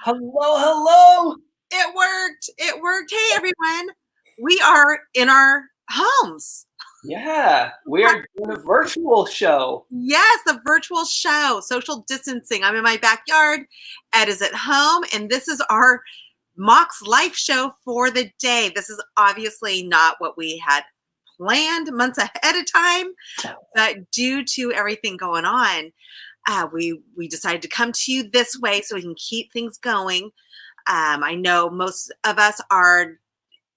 Hello, hello. It worked. It worked. Hey, everyone. We are in our homes. Yeah, we are doing a virtual show. Yes, the virtual show, social distancing. I'm in my backyard. Ed is at home, and this is our Mox Life show for the day. This is obviously not what we had planned months ahead of time, but due to everything going on, we decided to come to you this way so we can keep things going. I know most of us are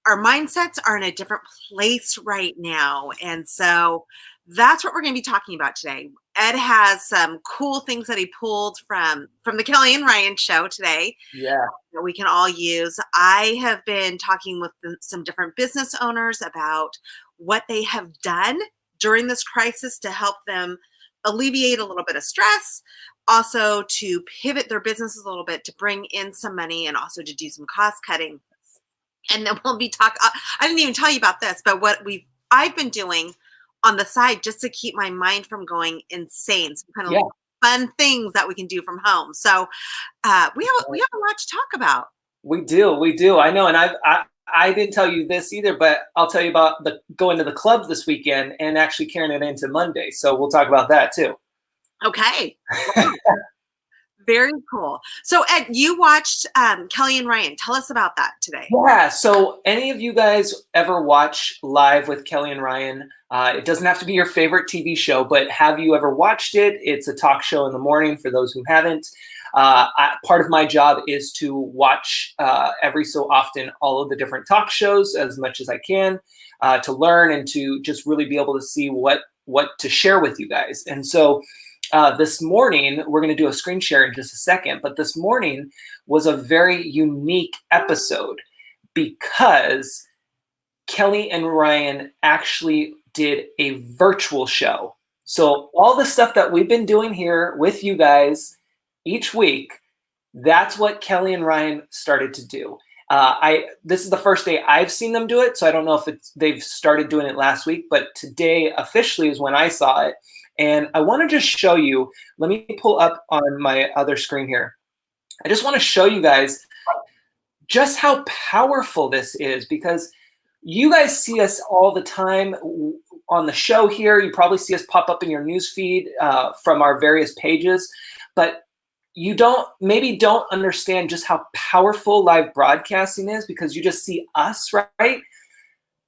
our mindsets are in a different place right now. And so that's what we're going to be talking about today. Ed has some cool things that he pulled from the Kelly and Ryan show today Yeah. that we can all use. I have been talking with some different business owners about what they have done during this crisis to help them alleviate a little bit of stress, also to pivot their businesses a little bit to bring in some money and also to do some cost cutting. And then we'll be talking. I didn't even tell you about this, but I've been doing on the side just to keep my mind from going insane. Some kind of Yeah. fun things that we can do from home. So we have a lot to talk about. We do. I know, and I didn't tell you this either, but I'll tell you about the going to the club this weekend and actually carrying it into Monday. So we'll talk about that too. Okay. Very cool. So Ed, you watched Kelly and Ryan. Tell us about that today. Yeah. So, any of you guys ever watch Live with Kelly and Ryan? It doesn't have to be your favorite TV show, but have you ever watched it? It's a talk show in the morning for those who haven't. Part of my job is to watch every so often all of the different talk shows as much as I can to learn and to just really be able to see what to share with you guys. And so this morning, we're going to do a screen share in just a second, but this morning was a very unique episode because Kelly and Ryan actually did a virtual show. So all the stuff that we've been doing here with you guys each week, that's what Kelly and Ryan started to do. This is the first day I've seen them do it, so I don't know if they've started doing it last week, but today officially is when I saw it. And I want to just show you, let me pull up on my other screen here. I just want to show you guys just how powerful this is because you guys see us all the time on the show here. You probably see us pop up in your news feed from our various pages, but you maybe don't understand just how powerful live broadcasting is because you just see us, right?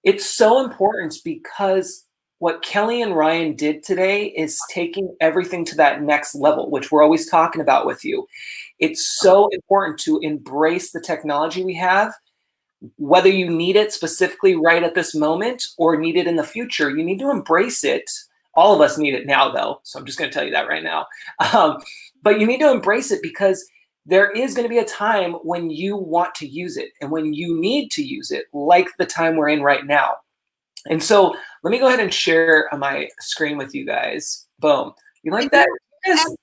It's so important because what Kelly and Ryan did today is taking everything to that next level, which we're always talking about with you. It's so important to embrace the technology we have, whether you need it specifically right at this moment or need it in the future. You need to embrace it. All of us need it now, though, so I'm just going to tell you that right now. But you need to embrace it because there is going to be a time when you want to use it and when you need to use it, like the time we're in right now. And so let me go ahead and share my screen with you guys. Boom. You like that? Yes.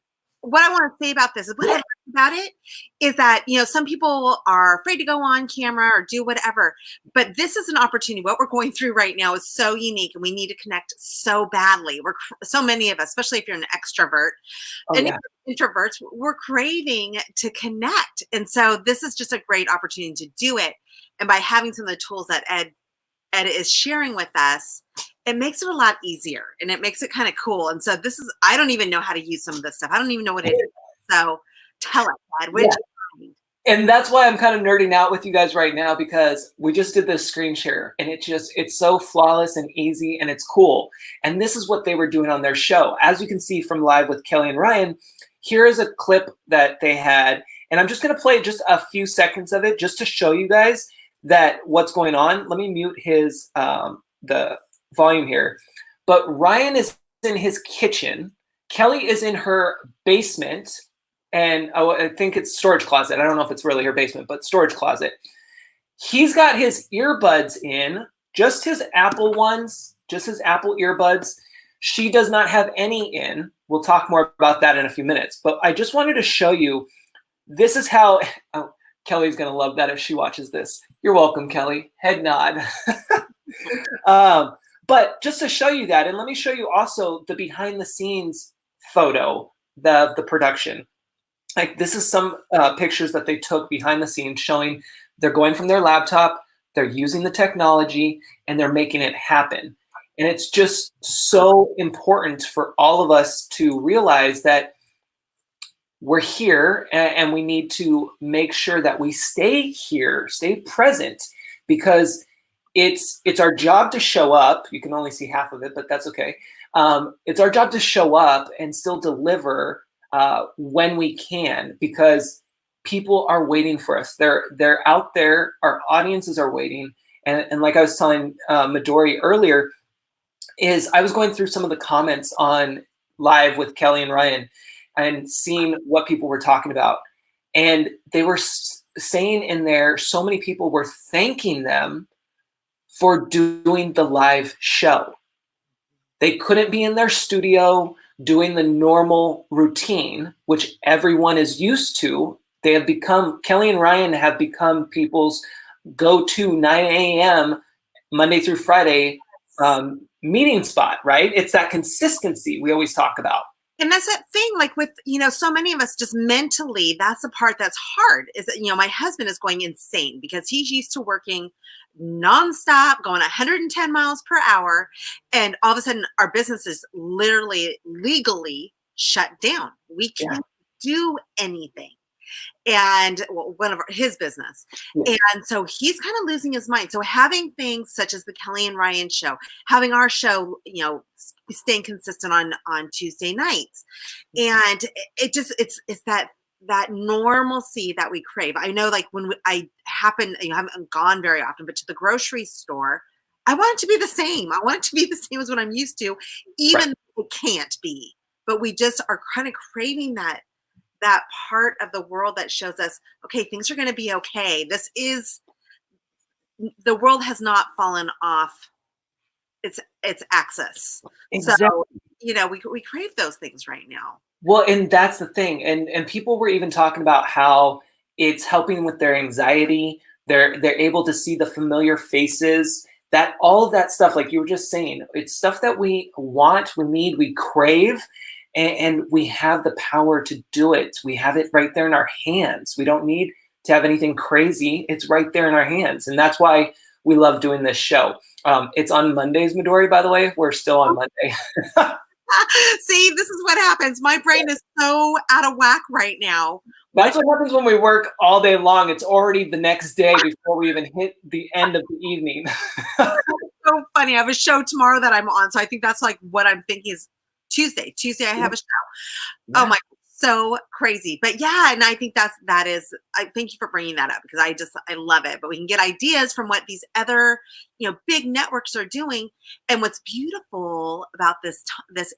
What I want to say about this is what I like about it is that, some people are afraid to go on camera or do whatever, but this is an opportunity. What we're going through right now is so unique and we need to connect so badly. So many of us, especially if you're an extrovert and introverts, we're craving to connect. And so this is just a great opportunity to do it. And by having some of the tools that Ed is sharing with us, it makes it a lot easier and it makes it kind of cool. And so I don't even know how to use some of this stuff. I don't even know what it is. So tell us, Ed, what did you find? And that's why I'm kind of nerding out with you guys right now because we just did this screen share and it's so flawless and easy and it's cool. And this is what they were doing on their show. As you can see from Live with Kelly and Ryan, here is a clip that they had. And I'm just going to play just a few seconds of it just to show you guys that what's going on. Let me mute his the volume here. But Ryan is in his kitchen. Kelly is in her basement. And I think it's storage closet. I don't know if it's really her basement, but storage closet. He's got his earbuds in, just his Apple ones, just his Apple earbuds. She does not have any in. We'll talk more about that in a few minutes. But I just wanted to show you, this is how, Kelly's going to love that if she watches this. You're welcome, Kelly. Head nod. But just to show you that, and let me show you also the behind the scenes photo of the production. Like this is some pictures that they took behind the scenes showing they're going from their laptop, they're using the technology, and they're making it happen. And it's just so important for all of us to realize that we're here and we need to make sure that we stay here, stay present, because it's our job to show up. You can only see half of it, but that's okay. It's our job to show up and still deliver when we can, because people are waiting for us. They're out there. Our audiences are waiting. And like I was telling Midori earlier, is I was going through some of the comments on Live with Kelly and Ryan and seeing what people were talking about. And they were saying in there, so many people were thanking them for doing the live show. They couldn't be in their studio doing the normal routine, which everyone is used to. They have become, Kelly and Ryan have become people's go-to 9 a.m. Monday through Friday meeting spot, right? It's that consistency we always talk about. And that's that thing, like with, so many of us just mentally, that's the part that's hard is that, my husband is going insane because he's used to working nonstop, going 110 miles per hour. And all of a sudden our business is literally legally shut down. We can't do anything. And one of his business. And so he's kind of losing his mind. So having things such as the Kelly and Ryan show, having our show, staying consistent on Tuesday nights. And it's that normalcy that we crave. I know, like when I haven't gone very often, but to the grocery store, I want it to be the same. I want it to be the same as what I'm used to, even though it can't be. But we just are kind of craving that part of the world that shows us, okay, things are going to be okay. The world has not fallen off its axis. Exactly. So, we crave those things right now. Well, and that's the thing. And people were even talking about how it's helping with their anxiety. They're able to see the familiar faces, that all of that stuff, like you were just saying, it's stuff that we want, we need, we crave. And we have the power to do it. We have it right there in our hands. We don't need to have anything crazy. It's right there in our hands. And that's why we love doing this show. It's on Mondays, Midori, by the way. We're still on Monday. See, this is what happens. My brain is so out of whack right now. That's what happens when we work all day long. It's already the next day before we even hit the end of the evening. So funny. I have a show tomorrow that I'm on. So I think that's like what I'm thinking is Tuesday I have a show. Yeah. Oh my, so crazy. But yeah, and I think that is, I thank you for bringing that up because I love it. But we can get ideas from what these other, big networks are doing. And what's beautiful about this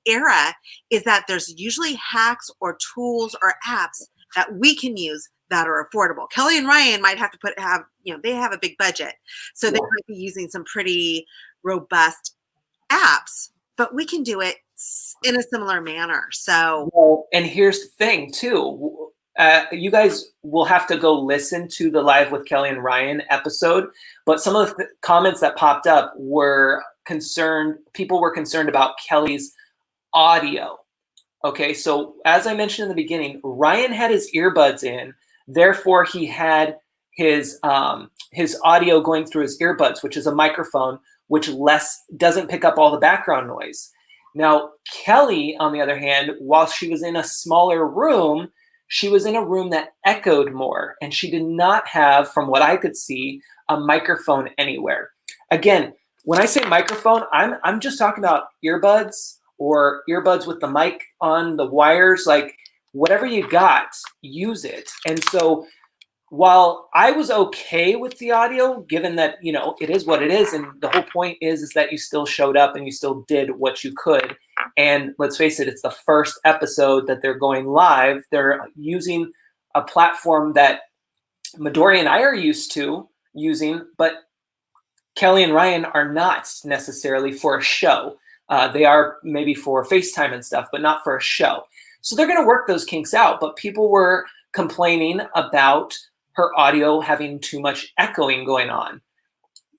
era is that there's usually hacks or tools or apps that we can use that are affordable. Kelly and Ryan might have to they have a big budget. So they might be using some pretty robust apps, but we can do it in a similar manner. So, well, and here's the thing too. You guys will have to go listen to the Live with Kelly and Ryan episode, but some of the comments that popped up were people were concerned about Kelly's audio. Okay, so as I mentioned in the beginning, Ryan had his earbuds in, therefore he had his audio going through his earbuds, which is a microphone, which doesn't pick up all the background noise. Now, Kelly, on the other hand, while she was in a smaller room, she was in a room that echoed more, and she did not have, from what I could see, a microphone anywhere. Again, when I say microphone, I'm just talking about earbuds or earbuds with the mic on the wires, like whatever you got, use it. And so while I was okay with the audio, given that, it is what it is, and the whole point is that you still showed up and you still did what you could. And let's face it, it's the first episode that they're going live. They're using a platform that Midori and I are used to using, but Kelly and Ryan are not necessarily for a show. They are maybe for FaceTime and stuff, but not for a show. So they're going to work those kinks out. But people were complaining about her audio having too much echoing going on.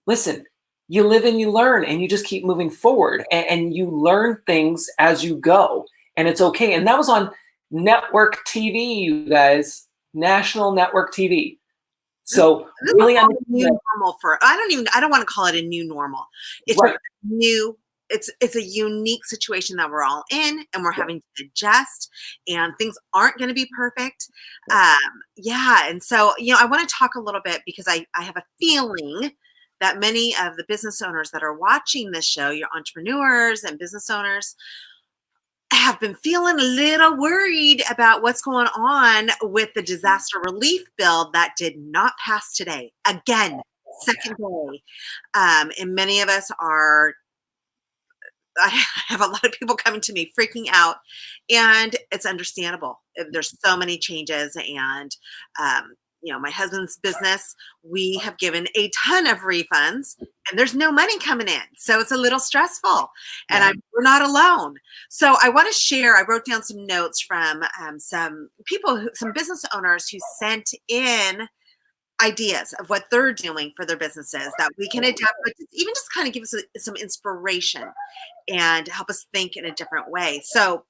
Listen, you live and you learn, and you just keep moving forward, and you learn things as you go, and it's okay. And that was on network TV, you guys, national network TV. This So is really all new understand, normal for, I don't want to call it a new normal. It's just right, new. It's a unique situation that we're all in, and we're having to adjust, and things aren't going to be perfect. Yeah. And so, I want to talk a little bit because I have a feeling that many of the business owners that are watching this show, your entrepreneurs and business owners, have been feeling a little worried about what's going on with the disaster relief bill that did not pass today. Again, second day. And many of us are, I have a lot of people coming to me freaking out, and it's understandable. There's so many changes, and my husband's business, we have given a ton of refunds, and there's no money coming in, so it's a little stressful. And yeah, we're not alone. So I want to share. I wrote down some notes from some people, some business owners who sent in ideas of what they're doing for their businesses that we can adapt, but even just kind of give us some inspiration and help us think in a different way. So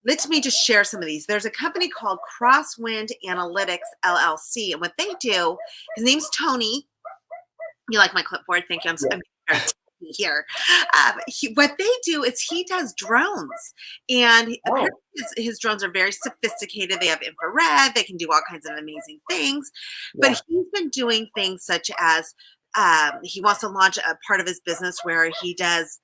let me just share some of these. There's a company called Crosswind Analytics LLC, and what they do, his name's Tony. You like my clipboard? Thank you. yeah. I'm very techy here. What they do is he does drones, and Oh, apparently his drones are very sophisticated. They have infrared. They can do all kinds of amazing things. But yeah. he's been doing things such as he wants to launch a part of his business where he does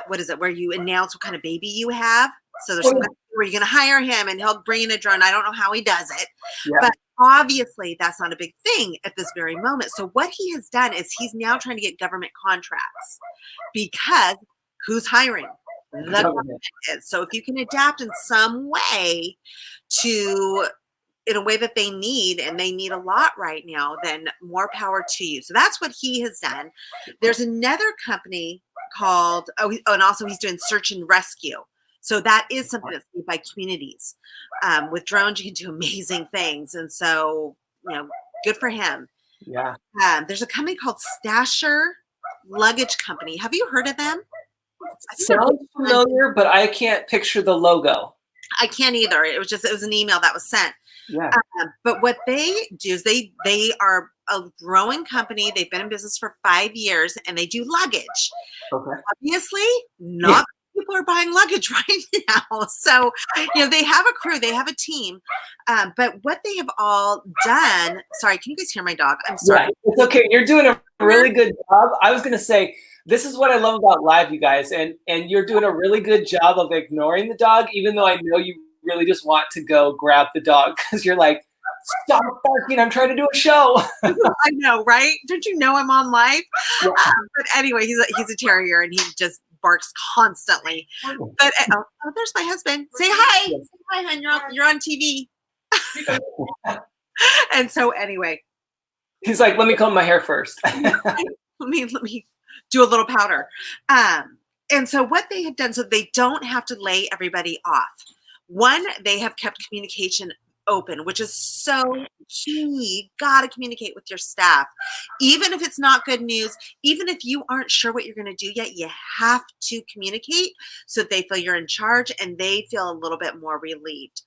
what is it? Where you announce what kind of baby you have. So there's some where you're going to hire him, and he'll bring in a drone. I don't know how he does it, Yeah. but obviously that's not a big thing at this very moment. So what he has done is he's now trying to get government contracts, because who's hiring? The government is. So if you can adapt in some way to, in a way that they need, and they need a lot right now, then more power to you. So that's what he has done. There's another company called, and also he's doing search and rescue. So that is something that's made by communities. With drones, you can do amazing things. And so, good for him. Yeah. There's a company called Stasher Luggage Company. Have you heard of them? I think Sounds familiar, but I can't picture the logo. I can't either. It was an email that was sent. Yeah. But what they do is they are a growing company. They've been in business for 5 years, and they do luggage. Okay. Obviously, not people are buying luggage right now. So, they have a crew, they have a team. But what they have all done, sorry, can you guys hear my dog? I'm sorry. Yeah, it's okay. You're doing a really good job. I was going to say, this is what I love about live, you guys, and you're doing a really good job of ignoring the dog, even though I know you really just want to go grab the dog, because you're like, stop barking, I'm trying to do a show. I know, right? Don't you know I'm on live? Yeah. But anyway, he's a terrier, and he just barks constantly. But there's my husband. Say hi. Yes. Say hi, hon. You're on TV. And so anyway, He's like, let me comb my hair first. let me do a little powder. And so what they have done, so they don't have to lay everybody off. One, they have kept communication open, which is so key. Got to communicate with your staff. Even if it's not good news, even if you aren't sure what you're going to do yet, you have to communicate so that they feel you're in charge and they feel a little bit more relieved.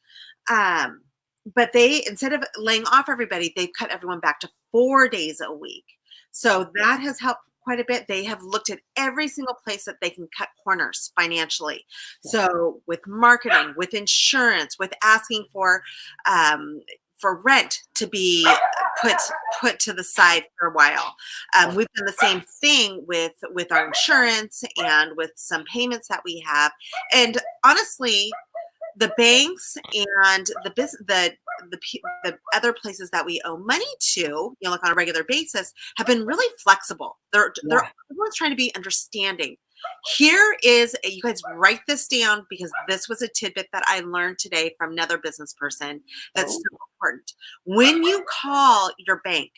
But they, instead of laying off everybody, they've cut everyone back to 4 days a week. So that has helped quite a bit. They have looked at every single place that they can cut corners financially. So with marketing, with insurance, with asking for rent to be put to the side for a while. We've done the same thing with our insurance and with some payments that we have. And honestly, the banks and the other places that we owe money to, like on a regular basis, have been really flexible. They're everyone's trying to be understanding. Here is you guys write this down, because this was a tidbit that I learned today from another business person that's so important. When you call your bank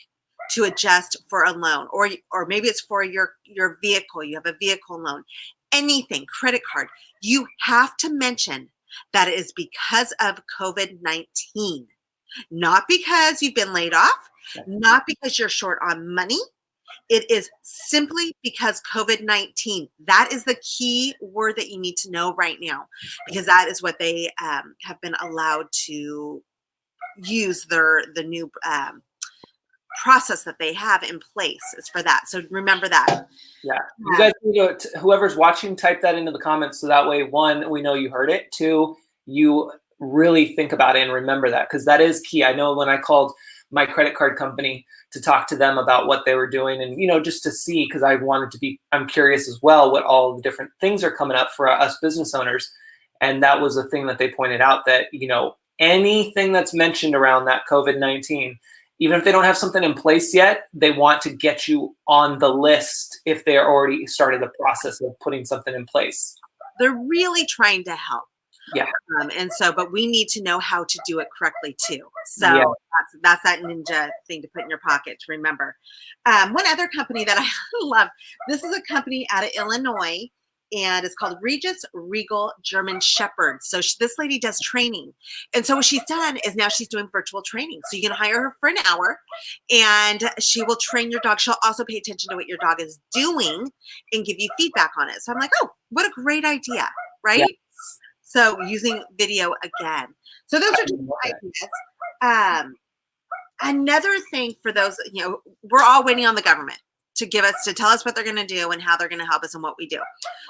to adjust for a loan, or maybe it's for your vehicle, you have a vehicle loan, anything, credit card, you have to mention that it is because of COVID-19, not because you've been laid off, not because you're short on money, It is simply because COVID-19. That is the key word that you need to know right now, because that is what they have been allowed to use the new process that they have in place is for that. So remember that. Yeah. You guys need to, whoever's watching, type that into the comments so that way, one, we know you heard it. Two, you really think about it and remember that, because that is key. I know when I called my credit card company to talk to them about what they were doing and, you know, just to see, because I wanted to be, I'm curious as well what all the different things are coming up for us business owners. And that was a thing that they pointed out, that, you know, anything that's mentioned around that COVID-19, even if they don't have something in place yet, they want to get you on the list if they're already started the process of putting something in place. They're really trying to help. Yeah. And so, but we need to know how to do it correctly too. So Yeah. that's that ninja thing to put in your pocket to remember. One other company that I love, this is a company out of Illinois, and it's called Regis Regal German Shepherd. So this lady does training. And so what she's done is now she's doing virtual training. So you can hire her for an hour and she will train your dog. She'll also pay attention to what your dog is doing and give you feedback on it. So I'm like, oh, what a great idea, right? Yeah. So using video again. So those are just ideas. Another thing for those, you know, we're all waiting on the government to tell us what they're going to do and how they're going to help us and what we do.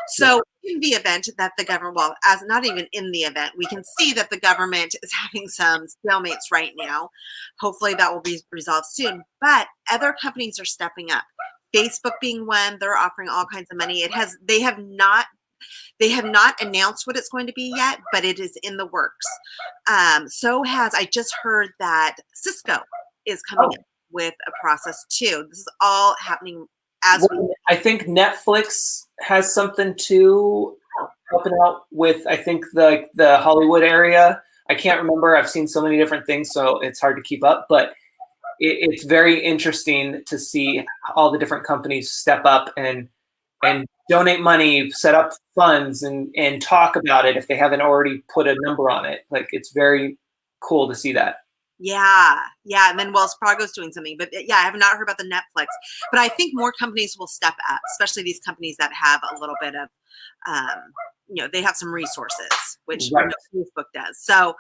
So in the event that the government, well, as not even in the event, we can see that the government is having some stalemates right now. Hopefully that will be resolved soon. But other companies are stepping up. Facebook being one, they're offering all kinds of money. They have not announced what it's going to be yet, but it is in the works. I just heard that Cisco is coming up with a process too. This is all happening as I think Netflix has something too, helping out with, I think the Hollywood area. I can't remember. I've seen so many different things, so it's hard to keep up, but it's very interesting to see all the different companies step up and donate money, set up funds, and talk about it if they haven't already put a number on it. Like, it's very cool to see that. Yeah. And then Wells Fargo's doing something, but yeah, I have not heard about the Netflix, but I think more companies will step up, especially these companies that have a little bit of, you know, they have some resources, which Facebook does. So,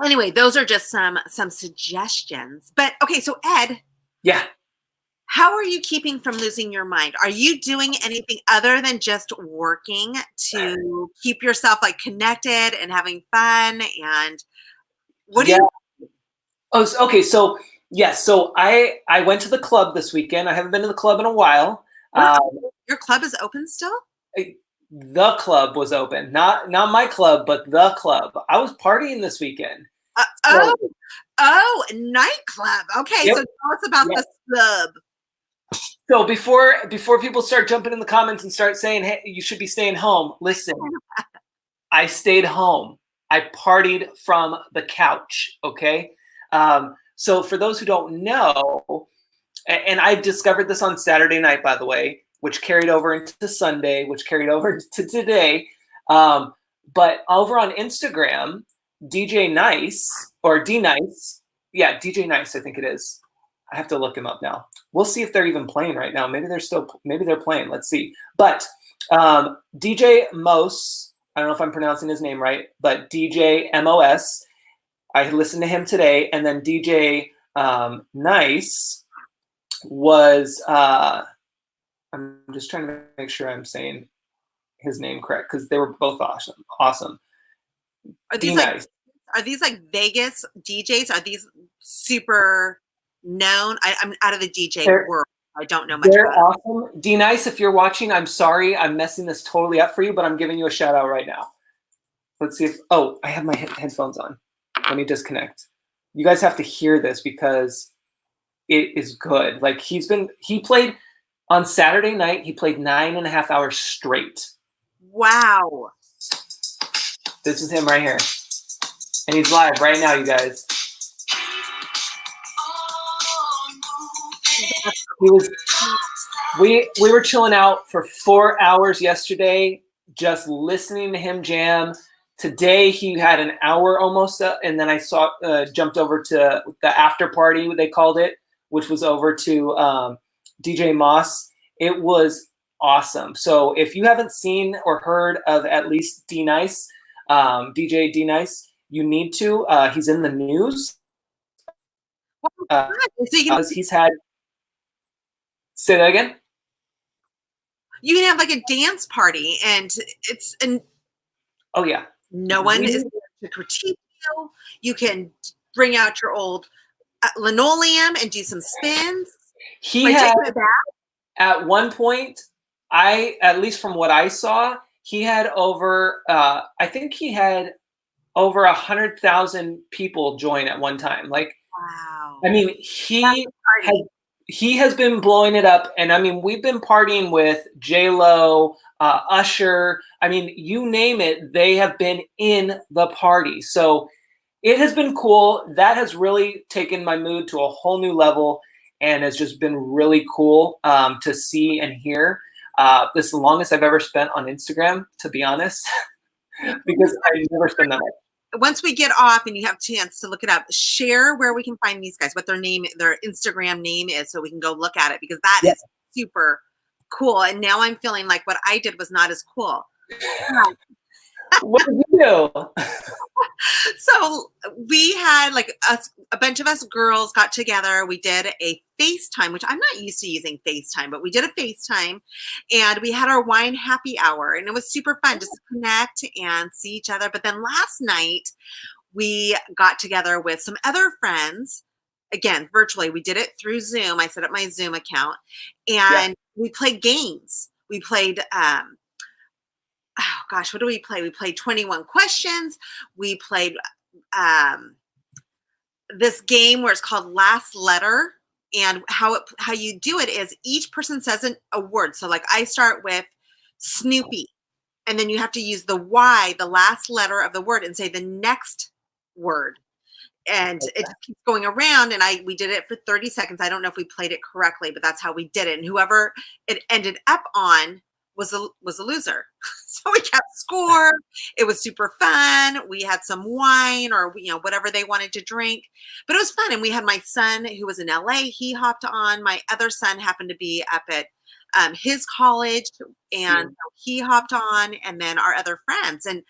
anyway, those are just some suggestions. But okay, so Ed. Yeah. How are you keeping from losing your mind? Are you doing anything other than just working to keep yourself like connected and having fun? And what do you? Oh, okay. So yes. So I went to the club this weekend. I haven't been to the club in a while. Your club is open still? The club was open, not my club, but the club. I was partying this weekend. Nightclub. Okay, so tell us about the club. So before people start jumping in the comments and start saying, hey, you should be staying home, listen, I stayed home. I partied from the couch, okay? So for those who don't know, and I discovered this on Saturday night, by the way, which carried over into Sunday, which carried over to today. But over on Instagram, DJ Nice, or D Nice, DJ Nice, I think it is. I have to look him up now. We'll see if they're even playing right now. Maybe they're playing. Let's see. But DJ Mos, I don't know if I'm pronouncing his name right, but DJ MOS, I listened to him today. And then DJ Nice was, I'm just trying to make sure I'm saying his name correct, because they were both awesome. Are these like Vegas DJs? Are these super known? I'm out of the DJ world. I don't know much they're about awesome. D Nice, if you're watching, I'm sorry. I'm messing this totally up for you, but I'm giving you a shout out right now. Let's see if, I have my headphones on. Let me disconnect. You guys have to hear this because it is good. Like, he played on Saturday night, he played 9.5 hours straight. Wow. This is him right here. And he's live right now, you guys. We were chilling out for 4 hours yesterday, just listening to him jam. Today he had an hour almost, and then I jumped over to the after party, they called it, which was over to DJ Moss. It was awesome. So if you haven't seen or heard of at least D Nice, DJ D Nice, you need to. He's in the news. So you can He's had. Say that again. you can have like a dance party, and Oh yeah. no one is there to critique you. You can bring out your old linoleum and do some spins. He Like, had take it back. at one point, at least from what I saw, he had over. I think he had over 100,000 people join at one time. Like, Wow. I mean, he has been blowing it up, and I mean, we've been partying with J-Lo, Usher. I mean, you name it, they have been in the party. So it has been cool. That has really taken my mood to a whole new level, and has just been really cool to see and hear. This is the longest I've ever spent on Instagram, to be honest, because I never spend that much. Once we get off and you have a chance to look it up, share where we can find these guys, what their Instagram name is, so we can go look at it, because that is super cool. And now I'm feeling like what I did was not as cool. What did you do? So we had like a bunch of us girls got together. We did a FaceTime, which I'm not used to using FaceTime, but we did a FaceTime, and we had our wine happy hour, and it was super fun just to connect and see each other. But then last night we got together with some other friends, again, virtually. We did it through Zoom. I set up my Zoom account, and we played games. We played, oh gosh, what do we play? We played 21 questions. We played this game where it's called Last Letter. And how you do it is each person says a word. So like I start with Snoopy, and then you have to use the Y, the last letter of the word, and say the next word. And it just keeps going around. And we did it for 30 seconds. I don't know if we played it correctly, but that's how we did it. And whoever it ended up on was a loser. So we kept score. It was super fun. We had some wine, or whatever they wanted to drink, but it was fun. And we had my son who was in LA. He hopped on. My other son happened to be up at his college, and he hopped on, and then our other friends. And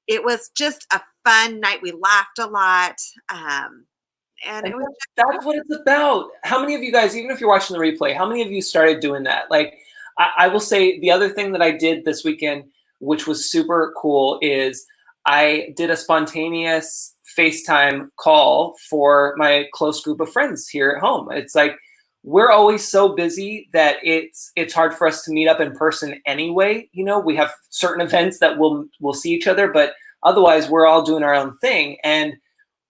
it was just a fun night. We laughed a lot. And it was that's what it's about. How many of you guys, even if you're watching the replay, how many of you started doing that? Like, I will say the other thing that I did this weekend, which was super cool, is I did a spontaneous FaceTime call for my close group of friends here at home. It's like, we're always so busy that it's hard for us to meet up in person anyway. We have certain events that we'll see each other, but otherwise we're all doing our own thing. And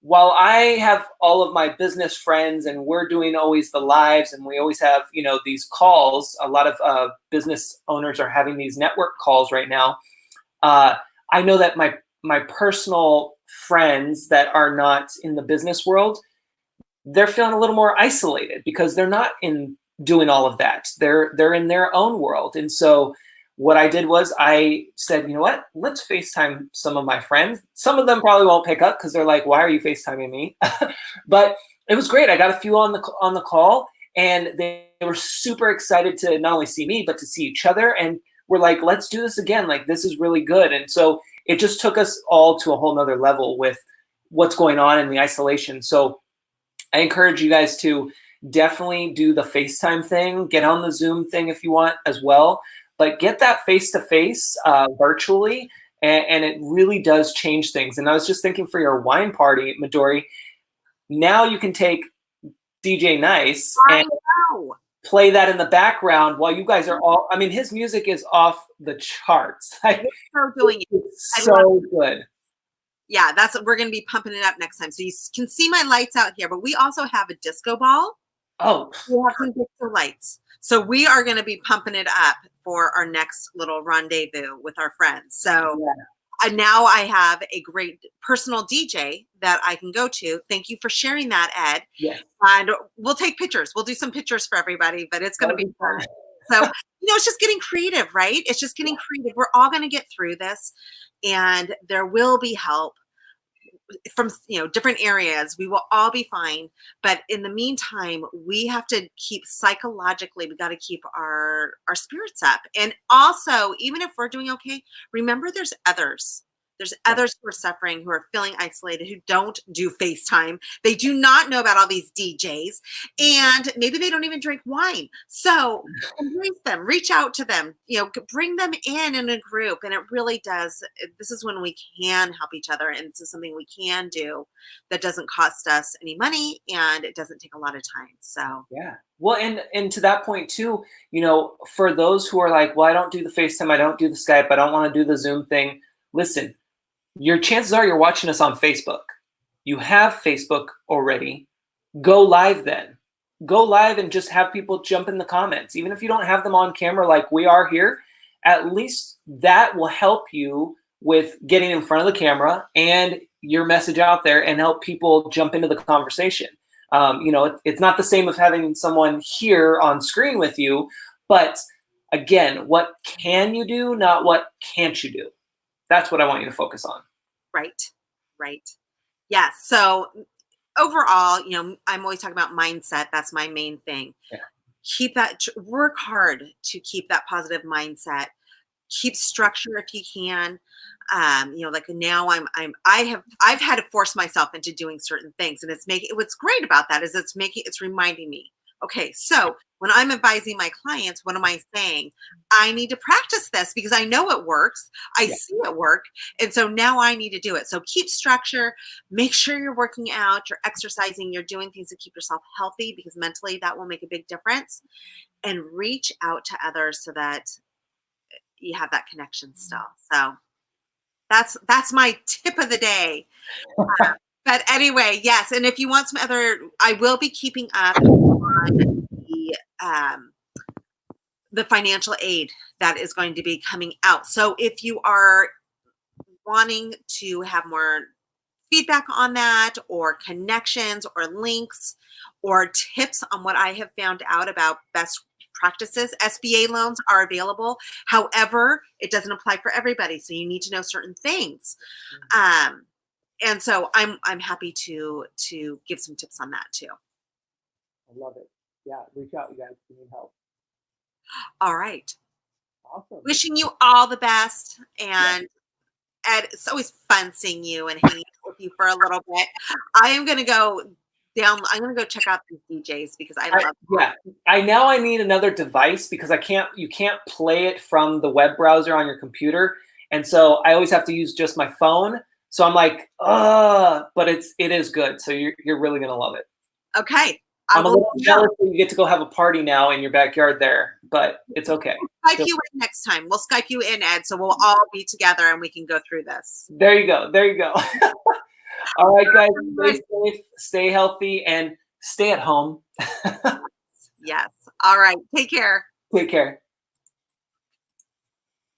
while I have all of my business friends, and we're doing always the lives, and we always have, these calls, a lot of business owners are having these network calls right now. I know that my personal friends that are not in the business world, they're feeling a little more isolated because they're not doing all of that. They're in their own world. And so what I did was I said, you know what, let's FaceTime some of my friends. Some of them probably won't pick up because they're like, why are you FaceTiming me? But it was great. I got a few on the call, and they were super excited to not only see me, but to see each other. And we're like, let's do this again. Like, this is really good. And so it just took us all to a whole nother level with what's going on in the isolation. So I encourage you guys to definitely do the FaceTime thing, get on the Zoom thing if you want as well. But get that face-to-face virtually, and it really does change things. And I was just thinking, for your wine party, Midori, now you can take DJ Nice and play that in the background while you guys are all, I mean, his music is off the charts. So doing it. It's so good. Yeah, we're going to be pumping it up next time. So you can see my lights out here, but we also have a disco ball. Oh. We have some disco lights. So we are going to be pumping it up for our next little rendezvous with our friends. So now I have a great personal DJ that I can go to. Thank you for sharing that, Ed. Yes. And we'll take pictures. We'll do some pictures for everybody, but it's going to be fun. So, it's just getting creative, right? It's just getting creative. We're all going to get through this, and there will be help. from different areas. We will all be fine, but in the meantime we have to keep psychologically, we got to keep our spirits up. And also, even if we're doing okay, remember there's Yeah. others who are suffering, who are feeling isolated, who don't do FaceTime. They do not know about all these DJs, and maybe they don't even drink wine. So embrace them, reach out to them, bring them in a group. And it really does. This is when we can help each other. And this is something we can do that doesn't cost us any money and it doesn't take a lot of time. So, Yeah. Well, and to that point too, for those who are like, well, I don't do the FaceTime, I don't do the Skype, I don't want to do the Zoom thing. Listen, your chances are you're watching us on Facebook. You have Facebook already. Go live then. Go live and just have people jump in the comments. Even if you don't have them on camera like we are here, at least that will help you with getting in front of the camera and your message out there and help people jump into the conversation. It's not the same as having someone here on screen with you, but again, what can you do, not what can't you do? That's what I want you to focus on. right, right. Yes. So overall, I'm always talking about mindset. That's my main thing. Yeah. Keep that, work hard to keep that positive mindset. Keep structure if you can. Like now I've had to force myself into doing certain things, and what's great about that is it's reminding me, okay, so when I'm advising my clients, what am I saying? I need to practice this because I know it works. I see it work. And so now I need to do it. So keep structure, make sure you're working out, you're exercising, you're doing things to keep yourself healthy, because mentally that will make a big difference. And reach out to others so that you have that connection still. So that's my tip of the day. But anyway, yes. And if you want some other, I will be keeping up on the financial aid that is going to be coming out. So if you are wanting to have more feedback on that, or connections or links or tips on what I have found out about best practices, SBA loans are available. However, it doesn't apply for everybody, so you need to know certain things. And so I'm happy to give some tips on that too. I love it. Yeah, reach out, you guys, if you need help. All right. Awesome. Wishing you all the best. And Ed, it's always fun seeing you and hanging out with you for a little bit. I'm going to go check out these DJs because I love them. Yeah, I need another device because you can't play it from the web browser on your computer. And so I always have to use just my phone. So I'm like, but it is good. So you're really going to love it. Okay. I'm a little jealous that you get to go have a party now in your backyard there, but it's okay. We'll Skype you in next time. We'll Skype you in, Ed, so we'll all be together and we can go through this. There you go. There you go. All right, guys, stay safe, stay healthy, and stay at home. Yes. All right. Take care. Take care.